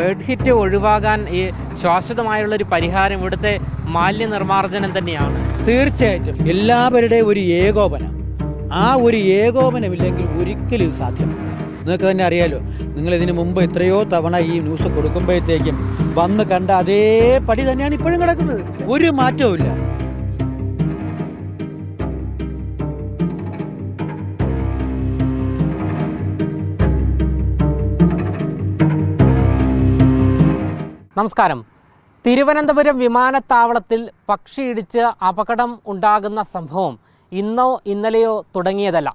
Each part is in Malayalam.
ബേർഡ് ഹിറ്റ് ഒഴിവാകാൻ ഈ ശാശ്വതമായുള്ളൊരു പരിഹാരം ഇവിടുത്തെ മാലിന്യ നിർമ്മാർജ്ജനം തന്നെയാണ്. തീർച്ചയായിട്ടും എല്ലാവരുടെയും ഒരു ഏകോപനം, ആ ഒരു ഏകോപനമില്ലെങ്കിൽ ഒരിക്കലും സാധ്യമല്ല. നിങ്ങൾക്ക് തന്നെ അറിയാലോ, നിങ്ങളിതിനു മുമ്പ് എത്രയോ തവണ ഈ ന്യൂസ് കൊടുക്കുമ്പോഴത്തേക്കും വന്ന് കണ്ട അതേ പടി തന്നെയാണ് ഇപ്പോഴും കിടക്കുന്നത്. ഒരു മാറ്റവും ഇല്ല. നമസ്കാരം. തിരുവനന്തപുരം വിമാനത്താവളത്തിൽ പക്ഷിയിടിച്ച് അപകടം ഉണ്ടാകുന്ന സംഭവം ഇന്നോ ഇന്നലെയോ തുടങ്ങിയതല്ല.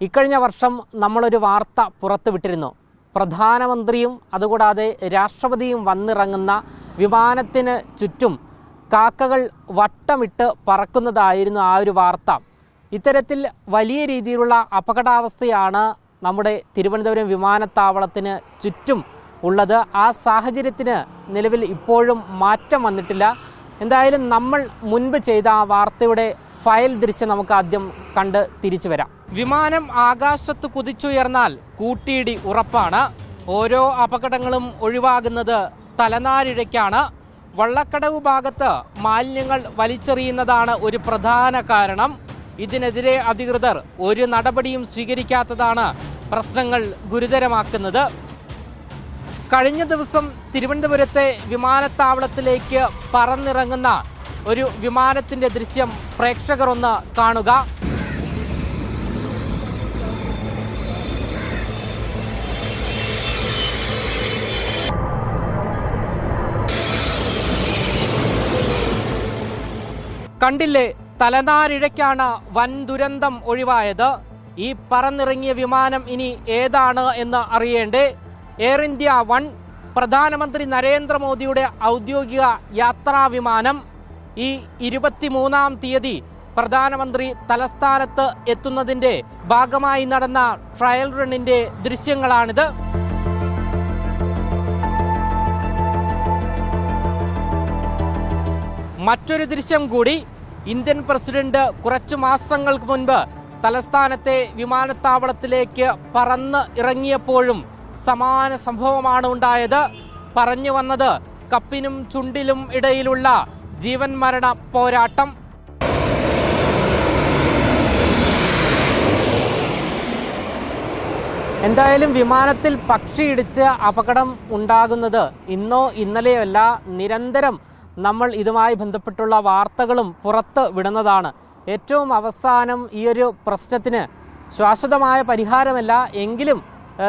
ഇക്കഴിഞ്ഞ വർഷം നമ്മളൊരു വാർത്ത പുറത്തുവിട്ടിരുന്നു. പ്രധാനമന്ത്രിയും അതുകൂടാതെ രാഷ്ട്രപതിയും വന്നിറങ്ങുന്ന വിമാനത്തിന് ചുറ്റും കാക്കകൾ വട്ടമിട്ട് പറക്കുന്നതായിരുന്നു ആ ഒരു വാർത്ത. ഇത്തരത്തിൽ വലിയ രീതിയിലുള്ള അപകടാവസ്ഥയാണ് നമ്മുടെ തിരുവനന്തപുരം വിമാനത്താവളത്തിന് ചുറ്റും ഉള്ളത്. ആ സാഹചര്യത്തിന് നിലവിൽ ഇപ്പോഴും മാറ്റം വന്നിട്ടില്ല. എന്തായാലും നമ്മൾ മുൻപ് ചെയ്ത ആ വാർത്തയുടെ ഫയൽ ദൃശ്യം നമുക്ക് ആദ്യം കണ്ട് തിരിച്ചു വരാം. വിമാനം ആകാശത്ത് കുതിച്ചുയർന്നാൽ കൂട്ടിയിടി ഉറപ്പാണ്. ഓരോ അപകടങ്ങളും ഒഴിവാകുന്നത് തലനാരിഴയ്ക്കാണ്. വള്ളക്കടവ് ഭാഗത്ത് മാലിന്യങ്ങൾ വലിച്ചെറിയുന്നതാണ് ഒരു പ്രധാന കാരണം. ഇതിനെതിരെ അധികൃതർ ഒരു നടപടിയും സ്വീകരിക്കാത്തതാണ് പ്രശ്നങ്ങൾ ഗുരുതരമാക്കുന്നത്. കഴിഞ്ഞ ദിവസം തിരുവനന്തപുരത്തെ വിമാനത്താവളത്തിലേക്ക് പറന്നിറങ്ങുന്ന ഒരു വിമാനത്തിൻ്റെ ദൃശ്യം പ്രേക്ഷകർ ഒന്ന് കാണുക. കണ്ടില്ലേ, തലനാരിഴയ്ക്കാണ് വൻ ദുരന്തം ഒഴിവായത്. ഈ പറന്നിറങ്ങിയ വിമാനം ഇനി ഏതാണ് എന്ന് അറിയേണ്ടേ? എയർ ഇന്ത്യ 1 പ്രധാനമന്ത്രി നരേന്ദ്രമോദിയുടെ ഔദ്യോഗിക യാത്രാ വിമാനം. ഈ 23-ാം തീയതി പ്രധാനമന്ത്രി തലസ്ഥാനത്ത് എത്തുന്നതിൻ്റെ ഭാഗമായി നടന്ന ട്രയൽ റണ്ണിൻ്റെ ദൃശ്യങ്ങളാണിത്. മറ്റൊരു ദൃശ്യം കൂടി. ഇന്ത്യൻ പ്രസിഡന്റ് കുറച്ചു മാസങ്ങൾക്ക് മുൻപ് തലസ്ഥാനത്തെ വിമാനത്താവളത്തിലേക്ക് പറന്ന് ഇറങ്ങിയപ്പോഴും സമാന സംഭവമാണ് ഉണ്ടായത്. പറഞ്ഞു വന്നത് കപ്പിനും ചുണ്ടിലും ഇടയിലുള്ള ജീവൻ മരണ പോരാട്ടം. എന്തായാലും വിമാനത്തിൽ പക്ഷിയിടിച്ച് അപകടം ഉണ്ടാകുന്നത് ഇന്നോ ഇന്നലെയോ അല്ല. നിരന്തരം നമ്മൾ ഇതുമായി ബന്ധപ്പെട്ടുള്ള വാർത്തകളും പുറത്ത് വിടുന്നതാണ്. ഏറ്റവും അവസാനം ഈ ഒരു പ്രശ്നത്തിന് ശാശ്വതമായ പരിഹാരമല്ല എങ്കിലും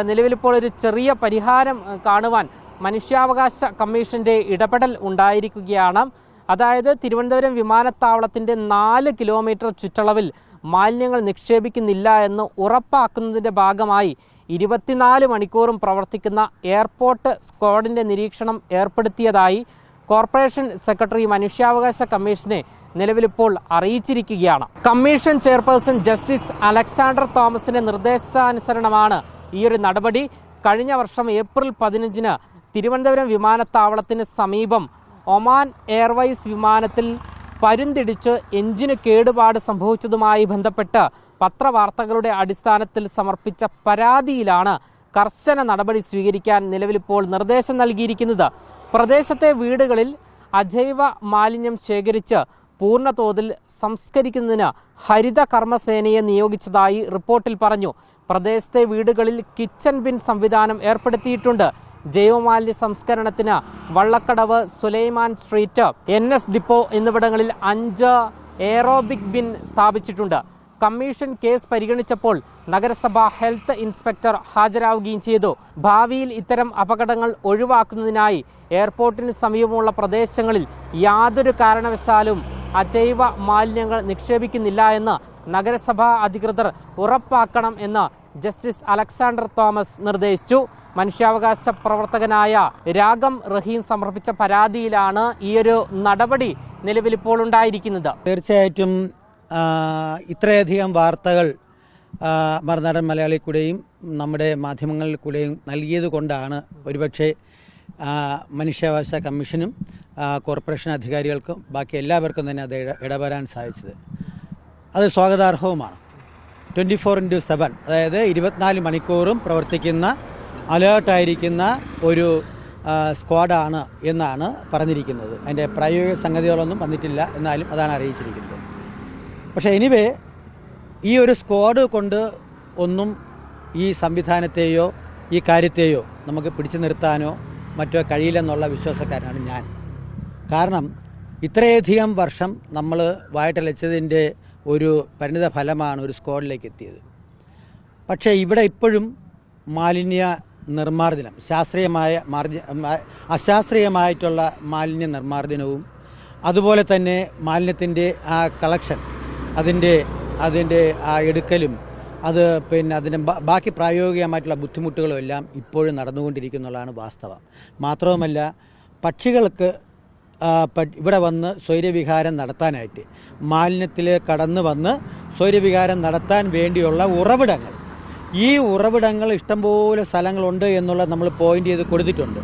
നിലവിലിപ്പോൾ ഒരു ചെറിയ പരിഹാരം കാണുവാൻ മനുഷ്യാവകാശ കമ്മീഷൻ്റെ ഇടപെടൽ ഉണ്ടായിരിക്കുകയാണ്. അതായത് തിരുവനന്തപുരം വിമാനത്താവളത്തിൻ്റെ 4 കിലോമീറ്റർ ചുറ്റളവിൽ മാലിന്യങ്ങൾ നിക്ഷേപിക്കുന്നില്ല എന്ന് ഉറപ്പാക്കുന്നതിൻ്റെ ഭാഗമായി 24 മണിക്കൂറും പ്രവർത്തിക്കുന്ന എയർപോർട്ട് സ്ക്വാഡിൻ്റെ നിരീക്ഷണം ഏർപ്പെടുത്തിയതായി കോർപ്പറേഷൻ സെക്രട്ടറി മനുഷ്യാവകാശ കമ്മീഷനെ നിലവിലിപ്പോൾ അറിയിച്ചിരിക്കുകയാണ്. കമ്മീഷൻ ചെയർപേഴ്സൺ ജസ്റ്റിസ് അലക്സാണ്ടർ തോമസിൻ്റെ നിർദ്ദേശാനുസരണമാണ് ഈ ഒരു നടപടി. കഴിഞ്ഞ വർഷം ഏപ്രിൽ 15-ന് തിരുവനന്തപുരം വിമാനത്താവളത്തിന് സമീപം ഒമാൻ എയർവൈസ് വിമാനത്തിൽ പരുന്തിടിച്ച് എഞ്ചിന് കേടുപാട് സംഭവിച്ചതുമായി ബന്ധപ്പെട്ട് പത്രവാർത്തകളുടെ അടിസ്ഥാനത്തിൽ സമർപ്പിച്ച പരാതിയിലാണ് കർശന നടപടി സ്വീകരിക്കാൻ നിലവിലിപ്പോൾ നിർദ്ദേശം നൽകിയിരിക്കുന്നത്. പ്രദേശത്തെ വീടുകളിൽ അജൈവ മാലിന്യം ശേഖരിച്ച് പൂർണ്ണതോതിൽ സംസ്കരിക്കുന്നതിന് ഹരിത കർമ്മസേനയെ നിയോഗിച്ചതായി റിപ്പോർട്ടിൽ പറഞ്ഞു. പ്രദേശത്തെ വീടുകളിൽ കിച്ചൺ ബിൻ സംവിധാനം ഏർപ്പെടുത്തിയിട്ടുണ്ട്. ജൈവമാലിന്യ സംസ്കരണത്തിന് Vallakkadavu, Sulaiman street, NS depot എന്നിവിടങ്ങളിൽ 5 എയറോബിക് ബിൻ സ്ഥാപിച്ചിട്ടുണ്ട്. കമ്മീഷൻ കേസ് പരിഗണിച്ചപ്പോൾ നഗരസഭ ഹെൽത്ത് ഇൻസ്പെക്ടർ ഹാജരാവുകയും ചെയ്തു. ഭാവിയിൽ ഇത്തരം അപകടങ്ങൾ ഒഴിവാക്കുന്നതിനായി എയർപോർട്ടിന് സമീപമുള്ള പ്രദേശങ്ങളിൽ യാതൊരു കാരണവശാലും അജൈവ മാലിന്യങ്ങൾ നിക്ഷേപിക്കുന്നില്ല എന്ന് നഗരസഭാ അധികൃതർ ഉറപ്പാക്കണം എന്ന് ജസ്റ്റിസ് അലക്സാണ്ടർ തോമസ് നിർദ്ദേശിച്ചു. മനുഷ്യാവകാശ പ്രവർത്തകനായ രാഗം റഹീം സമർപ്പിച്ച പരാതിയിലാണ് ഈയൊരു നടപടി നിലവിലിപ്പോൾ ഉണ്ടായിരിക്കുന്നത്. തീർച്ചയായിട്ടും ഇത്രയധികം വാർത്തകൾ മറുനാടൻ മലയാളി കൂടെയും നമ്മുടെ മാധ്യമങ്ങളിൽ കൂടെയും നൽകിയത് കൊണ്ടാണ് ഒരുപക്ഷെ മനുഷ്യാവകാശ കമ്മീഷനും കോർപ്പറേഷൻ അധികാരികൾക്കും ബാക്കി എല്ലാവർക്കും തന്നെ അത് ഇടപെടാൻ സാധിച്ചത്. അത് സ്വാഗതാർഹവുമാണ്. 24/7 അതായത് 24 മണിക്കൂറും പ്രവർത്തിക്കുന്ന അലേർട്ടായിരിക്കുന്ന ഒരു സ്ക്വാഡാണ് എന്നാണ് പറഞ്ഞിരിക്കുന്നത്. അതിൻ്റെ പ്രായോഗിക സംഗതികളൊന്നും വന്നിട്ടില്ല, എന്നാലും അതാണ് അറിയിച്ചിരിക്കുന്നത്. പക്ഷേ എനിവേ ഈ ഒരു സ്ക്വാഡ് കൊണ്ട് ഒന്നും ഈ സംവിധാനത്തെയോ ഈ കാര്യത്തെയോ നമുക്ക് പിടിച്ചു നിർത്താനോ മറ്റോ കഴിയില്ലെന്നുള്ള വിശ്വാസക്കാരനാണ് ഞാൻ. കാരണം ഇത്രയധികം വർഷം നമ്മൾ വായിട്ടലച്ചതിൻ്റെ ഒരു പരിണിത ഫലമാണ് ഒരു സ്ക്വാഡിലേക്ക് എത്തിയത്. പക്ഷേ ഇവിടെ ഇപ്പോഴും മാലിന്യ നിർമ്മാർജ്ജനം, അശാസ്ത്രീയമായിട്ടുള്ള മാലിന്യ നിർമ്മാർജ്ജനവും അതുപോലെ തന്നെ മാലിന്യത്തിൻ്റെ ആ കളക്ഷൻ, അതിൻ്റെ ആ എടുക്കലും അത് പിന്നെ അതിന് ബാക്കി പ്രായോഗികമായിട്ടുള്ള ബുദ്ധിമുട്ടുകളും എല്ലാം ഇപ്പോഴും നടന്നുകൊണ്ടിരിക്കുന്നുള്ളതാണ് വാസ്തവം. മാത്രവുമല്ല, പക്ഷികൾക്ക് ഇവിടെ വന്ന് സ്വൈര്യവിഹാരം നടത്താനായിട്ട്, മാലിന്യത്തിൽ കടന്നു വന്ന് സ്വൈര്യവിഹാരം നടത്താൻ വേണ്ടിയുള്ള ഉറവിടങ്ങൾ, ഈ ഉറവിടങ്ങൾ ഇഷ്ടംപോലെ സ്ഥലങ്ങളുണ്ട് എന്നുള്ളത് നമ്മൾ പോയിൻ്റ് ചെയ്ത് കൊടുത്തിട്ടുണ്ട്.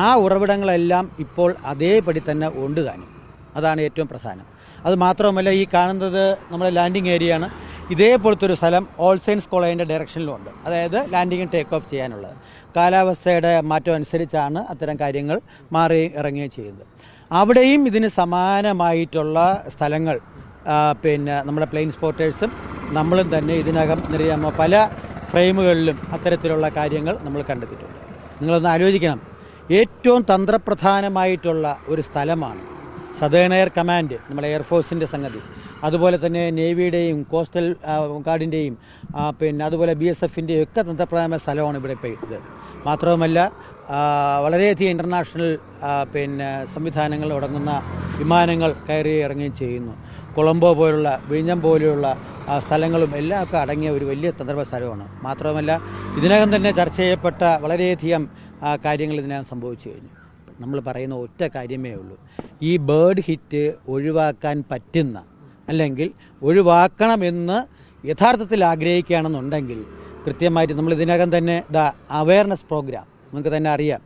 ആ ഉറവിടങ്ങളെല്ലാം ഇപ്പോൾ അതേപടി തന്നെ ഉണ്ട് താനും. അതാണ് ഏറ്റവും പ്രധാനം. അത് മാത്രവുമല്ല, ഈ കാണുന്നത് നമ്മുടെ ലാൻഡിങ് ഏരിയയാണ്. ഇതേപോലത്തെ ഒരു സ്ഥലം ഓൾ സയൻസ് കോളേജിൻ്റെ ഡയറക്ഷനിലുണ്ട്. അതായത് ലാൻഡിങ് ടേക്ക് ഓഫ് ചെയ്യാനുള്ളത്. കാലാവസ്ഥയുടെ മാറ്റം അനുസരിച്ചാണ് അത്തരം കാര്യങ്ങൾ മാറി ഇറങ്ങുകയും ചെയ്യുന്നത്. അവിടെയും ഇതിന് സമാനമായിട്ടുള്ള സ്ഥലങ്ങൾ പിന്നെ നമ്മുടെ പ്ലെയിൻ സ്പോട്ടേഴ്സും നമ്മളും തന്നെ ഇതിനകം നിറയാമോ പല ഫ്രെയിമുകളിലും അത്തരത്തിലുള്ള കാര്യങ്ങൾ നമ്മൾ കണ്ടെത്തിയിട്ടുണ്ട്. നിങ്ങളൊന്ന് ആലോചിക്കണം, ഏറ്റവും തന്ത്രപ്രധാനമായിട്ടുള്ള ഒരു സ്ഥലമാണ് സദേൺ എയർ കമാൻഡ്, നമ്മുടെ എയർഫോഴ്സിൻ്റെ സംഗതി, അതുപോലെ തന്നെ നേവിയുടെയും കോസ്റ്റൽ ഗാർഡിൻ്റെയും പിന്നെ അതുപോലെ BSFിൻ്റെയും ഒക്കെ തന്ത്രപ്രധാനമായ സ്ഥലമാണ് ഇവിടെ ഇപ്പോൾ ഇത്. മാത്രവുമല്ല, വളരെയധികം ഇൻ്റർനാഷണൽ പിന്നെ സംവിധാനങ്ങൾ അടങ്ങുന്ന വിമാനങ്ങൾ കയറി ഇറങ്ങുകയും ചെയ്യുന്നു. കൊളംബോ പോലുള്ള, വിഴിഞ്ഞം പോലെയുള്ള സ്ഥലങ്ങളും എല്ലാം ഒക്കെ അടങ്ങിയ ഒരു വലിയ തന്ത്രപര സ്ഥലമാണ്. മാത്രവുമല്ല, ഇതിനകം തന്നെ ചർച്ച ചെയ്യപ്പെട്ട വളരെയധികം കാര്യങ്ങൾ ഇതിനകം സംഭവിച്ചു കഴിഞ്ഞു. നമ്മൾ പറയുന്ന ഒറ്റ കാര്യമേ ഉള്ളൂ, ഈ ബേർഡ് ഹിറ്റ് ഒഴിവാക്കാൻ പറ്റുന്ന, അല്ലെങ്കിൽ ഒഴിവാക്കണമെന്ന് യഥാർത്ഥത്തിൽ ആഗ്രഹിക്കുകയാണെന്നുണ്ടെങ്കിൽ കൃത്യമായിട്ട് നമ്മൾ ഇതിനകം തന്നെ അവയർനെസ് പ്രോഗ്രാം, നിങ്ങൾക്ക് തന്നെ അറിയാം,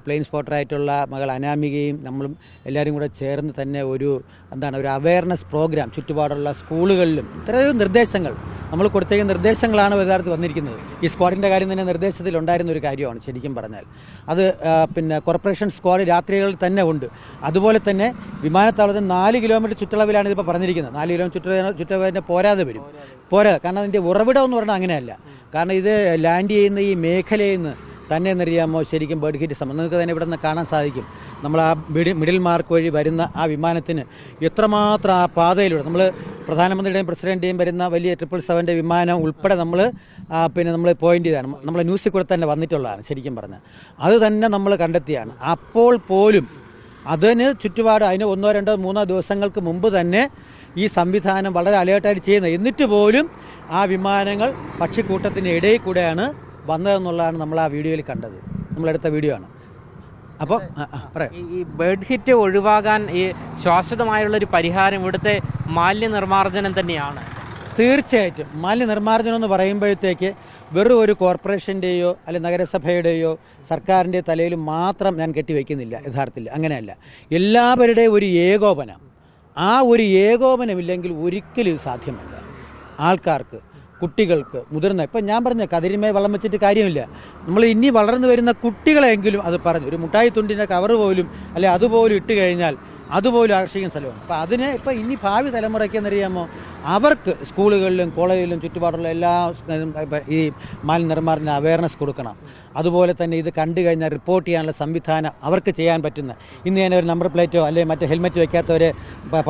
പ്ലെയിൻ സ്പോട്ടറായിട്ടുള്ള മകൾ അനാമികയും നമ്മളും എല്ലാവരും കൂടെ ചേർന്ന് തന്നെ ഒരു അവയർനെസ് പ്രോഗ്രാം ചുറ്റുപാടുള്ള സ്കൂളുകളിലും ഇത്രയും നിർദ്ദേശങ്ങൾ നമ്മൾ കൊടുത്തേക്കുന്ന നിർദ്ദേശങ്ങളാണ് യഥാർത്ഥത്തിൽ വന്നിരിക്കുന്നത്. ഈ സ്ക്വാഡിൻ്റെ കാര്യം തന്നെ നിർദ്ദേശത്തിലുണ്ടായിരുന്ന ഒരു കാര്യമാണ് ശരിക്കും പറഞ്ഞാൽ. അത് പിന്നെ കോർപ്പറേഷൻ സ്ക്വാഡ് രാത്രികളിൽ തന്നെ ഉണ്ട്. അതുപോലെ തന്നെ വിമാനത്താവളത്തിൽ 4 കിലോമീറ്റർ ചുറ്റളവിലാണ് ഇതിപ്പോൾ പറഞ്ഞിരിക്കുന്നത്. 4 കിലോമീറ്റർ ചുറ്റളവിൻ്റെ പോരാതെ വരും. കാരണം അതിൻ്റെ ഉറവിടം എന്ന് പറഞ്ഞാൽ അങ്ങനെയല്ല. കാരണം ഇത് ലാൻഡ് ചെയ്യുന്ന ഈ മേഖലയിൽ നിന്ന് തന്നെ എന്നറിയാമോ ശരിക്കും ബേർഡ് ഹിറ്റ് സംഭവം നിങ്ങൾക്ക് തന്നെ ഇവിടെ നിന്ന് കാണാൻ സാധിക്കും. നമ്മൾ ആ മിഡിൽ മാർക്ക് വഴി വരുന്ന ആ വിമാനത്തിന് എത്രമാത്രം ആ പാതയിലൂടെ നമ്മൾ പ്രധാനമന്ത്രിയുടെയും പ്രസിഡന്റിൻ്റെയും വരുന്ന വലിയ 777 വിമാനം ഉൾപ്പെടെ നമ്മൾ പോയിന്റ് ചെയ്താണ്, നമ്മളെ ന്യൂസിൽ കൂടെ തന്നെ വന്നിട്ടുള്ളതാണ് ശരിക്കും പറഞ്ഞാൽ. അത് തന്നെ നമ്മൾ കണ്ടെത്തിയാണ്. അപ്പോൾ പോലും അതിന് ചുറ്റുപാട് അതിന് 1, 2, 3 ദിവസങ്ങൾക്ക് മുമ്പ് തന്നെ ഈ സംവിധാനം വളരെ അലേർട്ടായിട്ട് ചെയ്യുന്നത്. എന്നിട്ട് പോലും ആ വിമാനങ്ങൾ പക്ഷിക്കൂട്ടത്തിൻ്റെ ഇടയിൽ കൂടെയാണ് വന്നതെന്നുള്ളതാണ് നമ്മൾ ആ വീഡിയോയിൽ കണ്ടത്. നമ്മളെടുത്ത വീഡിയോ ആണ്. അപ്പോൾ ഈ ബേർഡ് ഹിറ്റ് ഒഴിവാകാൻ ഈ ശാശ്വതമായുള്ളൊരു പരിഹാരം ഇവിടുത്തെ മാലിന്യ നിർമ്മാർജ്ജനം തന്നെയാണ്. തീർച്ചയായിട്ടും മാലിന്യ നിർമ്മാർജ്ജനം എന്ന് പറയുമ്പോഴത്തേക്ക് വെറും ഒരു കോർപ്പറേഷൻ്റെയോ അല്ലെങ്കിൽ നഗരസഭയുടെയോ സർക്കാരിൻ്റെ തലയിൽ മാത്രം ഞാൻ കെട്ടിവെക്കുന്നില്ല. യഥാർത്ഥത്തിൽ അങ്ങനെയല്ല. എല്ലാവരുടെയും ഒരു ഏകോപനം, ആ ഒരു ഏകോപനമില്ലെങ്കിൽ ഒരിക്കലും സാധ്യമല്ല. ആൾക്കാർക്ക്, കുട്ടികൾക്ക്, മുതിർന്ന, ഇപ്പം ഞാൻ പറഞ്ഞ കതിരിമേ വള്ളം വെച്ചിട്ട് കാര്യമില്ല. നമ്മൾ ഇനി വളർന്നു വരുന്ന കുട്ടികളെങ്കിലും അത് പറഞ്ഞു ഒരു മുട്ടായി തുണ്ടിൻ്റെ കവറ് പോലും അല്ലെ അതുപോലും ഇട്ട് കഴിഞ്ഞാൽ അതുപോലും ആകർഷിക്കുന്ന സ്ഥലമാണ്. അപ്പോൾ അതിന് ഇപ്പം ഇനി ഭാവി തലമുറയ്ക്ക് എന്നറിയാമോ അവർക്ക് സ്കൂളുകളിലും കോളേജിലും ചുറ്റുപാടുള്ള എല്ലാ ഈ മാലിന്യ നിർമ്മാർജ്ജന അവയർനെസ് കൊടുക്കണം. അതുപോലെ തന്നെ ഇത് കണ്ടു കഴിഞ്ഞാൽ റിപ്പോർട്ട് ചെയ്യാനുള്ള സംവിധാനം അവർക്ക് ചെയ്യാൻ പറ്റുന്ന, ഇന്ന് തന്നെ ഒരു നമ്പർ പ്ലേറ്റോ അല്ലെങ്കിൽ മറ്റേ ഹെൽമെറ്റ് വയ്ക്കാത്തവരെ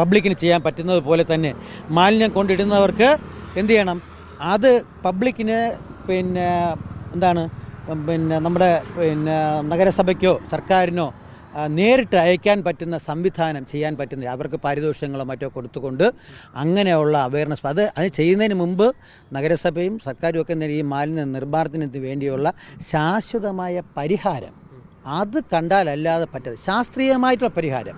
പബ്ലിക്കിന് ചെയ്യാൻ പറ്റുന്നത് പോലെ തന്നെ മാലിന്യം കൊണ്ടിടുന്നവർക്ക് എന്ത് ചെയ്യണം, അത് പബ്ലിക്കിന് നമ്മുടെ നഗരസഭയ്ക്കോ സർക്കാരിനോ നേരിട്ട് അയക്കാൻ പറ്റുന്ന സംവിധാനം ചെയ്യാൻ പറ്റുന്ന, അവർക്ക് പാരിതോഷികങ്ങളോ മറ്റോ കൊടുത്തുകൊണ്ട് അങ്ങനെയുള്ള അവയർനെസ് അത് ചെയ്യുന്നതിന് മുമ്പ് നഗരസഭയും സർക്കാരും ഒക്കെ ഈ മാലിന്യ നിർമ്മാർജ്ജനത്തിന് വേണ്ടിയുള്ള ശാശ്വതമായ പരിഹാരം അത് കണ്ടാലല്ലാതെ പറ്റത്, ശാസ്ത്രീയമായിട്ടുള്ള പരിഹാരം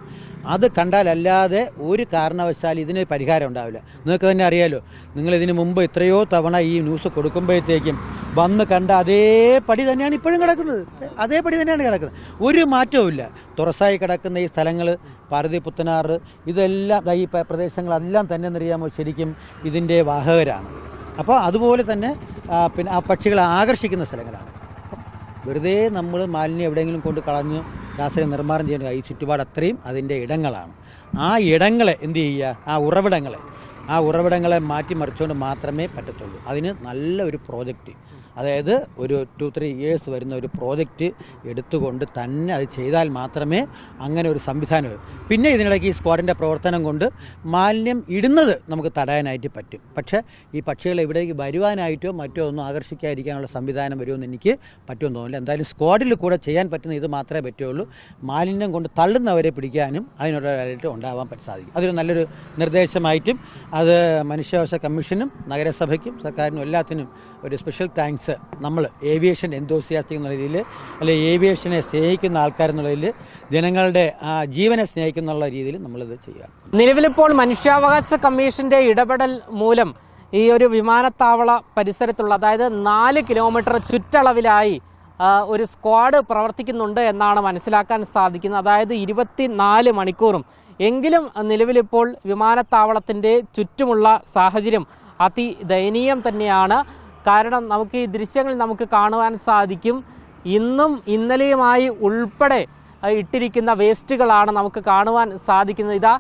അത് കണ്ടാലല്ലാതെ ഒരു കാരണവശാലും ഇതിന് പരിഹാരം ഉണ്ടാവില്ല. നിങ്ങൾക്ക് തന്നെ അറിയാലോ, നിങ്ങളിതിന് മുമ്പ് എത്രയോ തവണ ഈ ന്യൂസ് കൊടുക്കുമ്പോഴത്തേക്കും വന്ന് കണ്ട അതേപടി തന്നെയാണ് ഇപ്പോഴും കിടക്കുന്നത്. അതേപടി തന്നെയാണ് കിടക്കുന്നത്, ഒരു മാറ്റവും ഇല്ല. തുറസായി കിടക്കുന്ന ഈ സ്ഥലങ്ങൾ, പാർവതി പുത്തനാറ്, ഇതെല്ലാം ഈ പ്രദേശങ്ങളെല്ലാം തന്നെ എന്നറിയാമോ ശരിക്കും ഇതിൻ്റെ വാഹകരാണ്. അപ്പോൾ അതുപോലെ തന്നെ ആ പക്ഷികളെ ആകർഷിക്കുന്ന സ്ഥലങ്ങളാണ്. വെറുതെ നമ്മൾ മാലിന്യം എവിടെയെങ്കിലും കൊണ്ട് കളഞ്ഞ് ശാസ്ത്രീയ നിർമ്മാർജ്ജനം ചെയ്യുന്ന ഈ ചുറ്റുപാട് അത്രയും അതിൻ്റെ ഇടങ്ങളാണ്. ആ ഇടങ്ങളെ എന്ത് ചെയ്യുക, ആ ഉറവിടങ്ങളെ മാറ്റിമറിച്ചുകൊണ്ട് മാത്രമേ പറ്റത്തുള്ളൂ. അതിന് നല്ല ഒരു പ്രോജക്റ്റ്, അതായത് ഒരു 2-3 ഇയേഴ്സ് വരുന്ന ഒരു പ്രോജക്റ്റ് എടുത്തുകൊണ്ട് തന്നെ അത് ചെയ്താൽ മാത്രമേ അങ്ങനെ ഒരു സംവിധാനം വരും. പിന്നെ ഇതിനിടയ്ക്ക് ഈ സ്ക്വാഡിൻ്റെ പ്രവർത്തനം കൊണ്ട് മാലിന്യം ഇടുന്നത് നമുക്ക് തടയാനായിട്ട് പറ്റും. പക്ഷേ ഈ പക്ഷികളെ ഇവിടേക്ക് വരുവാനായിട്ടോ മറ്റോ ഒന്നും ആകർഷിക്കാതിരിക്കാനുള്ള സംവിധാനം വരുമെന്ന് എനിക്ക് പറ്റുമെന്ന് തോന്നില്ല. എന്തായാലും സ്ക്വാഡിൽ കൂടെ ചെയ്യാൻ പറ്റുന്ന ഇത് മാത്രമേ പറ്റുള്ളൂ. മാലിന്യം കൊണ്ട് തള്ളുന്നവരെ പിടിക്കാനും അതിനൊരായിട്ട് ഉണ്ടാവാൻ സാധിക്കും. അതൊരു നല്ലൊരു നിർദ്ദേശമായിട്ടും അത് മനുഷ്യാവകാശ കമ്മീഷനും നഗരസഭയ്ക്കും സർക്കാരിനും എല്ലാത്തിനും ഒരു സ്പെഷ്യൽ താങ്ക്സ് നമ്മൾ ഏവിയേഷൻ എന്തോസിയാസ്റ്റിക് എന്നുള്ള രീതിയിൽ, അല്ലെങ്കിൽ ഏവിയേഷനെ സ്നേഹിക്കുന്ന ആൾക്കാരെന്നുള്ളതിൽ, ജനങ്ങളുടെ ജീവനെ സ്നേഹിക്കുന്നുള്ള രീതിയിൽ നമ്മളിത് ചെയ്യുക. നിലവിലിപ്പോൾ മനുഷ്യാവകാശ കമ്മീഷന്റെ ഇടപെടൽ മൂലം ഈ ഒരു വിമാനത്താവള പരിസരത്തുള്ള, അതായത് 4 കിലോമീറ്റർ ചുറ്റളവിലായി ഒരു സ്ക്വാഡ് പ്രവർത്തിക്കുന്നുണ്ട് എന്നാണ് മനസ്സിലാക്കാൻ സാധിക്കുന്നത്. അതായത് 24 മണിക്കൂറും. എങ്കിലും നിലവിലിപ്പോൾ വിമാനത്താവളത്തിൻ്റെ ചുറ്റുമുള്ള സാഹചര്യം അതിദയനീയം തന്നെയാണ്. കാരണം നമുക്ക് ഈ ദൃശ്യങ്ങളിൽ നമുക്ക് കാണുവാൻ സാധിക്കും, ഇന്നും ഇന്നലെയുമായി ഉൾപ്പെടെ ഇട്ടിരിക്കുന്ന വേസ്റ്റുകളാണ് നമുക്ക് കാണുവാൻ സാധിക്കുന്നത്. ഇതാ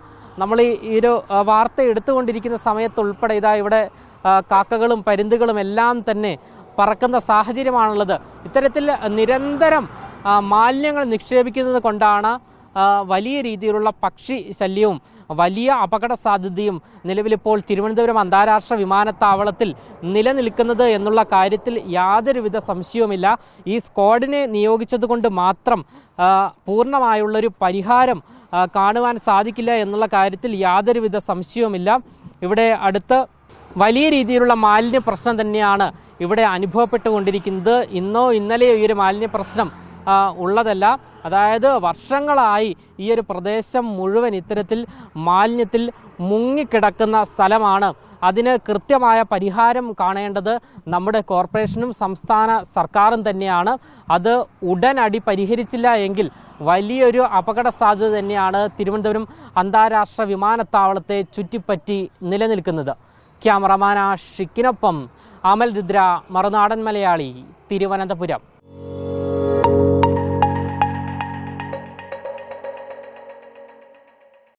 നമ്മൾ ഈ ഒരു വാർത്ത എടുത്തുകൊണ്ടിരിക്കുന്ന സമയത്തുൾപ്പെടെ ഇതാ ഇവിടെ കാക്കകളും പരുന്തുകളും എല്ലാം തന്നെ പറക്കുന്ന സാഹചര്യമാണുള്ളത്. ഇത്തരത്തിൽ നിരന്തരം മാലിന്യങ്ങൾ നിക്ഷേപിക്കുന്നത് കൊണ്ടാണ് വലിയ രീതിയിലുള്ള പക്ഷി ശല്യവും വലിയ അപകട സാധ്യതയും നിലവിലിപ്പോൾ തിരുവനന്തപുരം അന്താരാഷ്ട്ര വിമാനത്താവളത്തിൽ നിലനിൽക്കുന്നത് എന്നുള്ള കാര്യത്തിൽ യാതൊരുവിധ സംശയവുമില്ല. ഈ സ്ക്വാഡിനെ നിയോഗിച്ചതുകൊണ്ട് മാത്രം പൂർണ്ണമായുള്ളൊരു പരിഹാരം കാണുവാൻ സാധിക്കില്ല എന്നുള്ള കാര്യത്തിൽ യാതൊരുവിധ സംശയവുമില്ല. ഇവിടെ അടുത്ത് വലിയ രീതിയിലുള്ള മാലിന്യ പ്രശ്നം തന്നെയാണ് ഇവിടെ അനുഭവപ്പെട്ടുകൊണ്ടിരിക്കുന്നത്. ഇന്നോ ഇന്നലെയോ ഈ ഒരു മാലിന്യ പ്രശ്നം ഉള്ളതല്ല. അതായത് വർഷങ്ങളായി ഈ ഒരു പ്രദേശം മുഴുവൻ ഇത്തരത്തിൽ മാലിന്യത്തിൽ മുങ്ങിക്കിടക്കുന്ന സ്ഥലമാണ്. അതിന് കൃത്യമായ പരിഹാരം കാണേണ്ടത് നമ്മുടെ കോർപ്പറേഷനും സംസ്ഥാന സർക്കാരും തന്നെയാണ്. അത് ഉടനടി പരിഹരിച്ചില്ല എങ്കിൽ വലിയൊരു അപകട സാധ്യത തന്നെയാണ് തിരുവനന്തപുരം അന്താരാഷ്ട്ര വിമാനത്താവളത്തെ ചുറ്റിപ്പറ്റി നിലനിൽക്കുന്നത്. ക്യാമറമാൻ ഷിക്കിനൊപ്പം അമൽ രുദ്ര, മറുനാടൻ മലയാളി, തിരുവനന്തപുരം.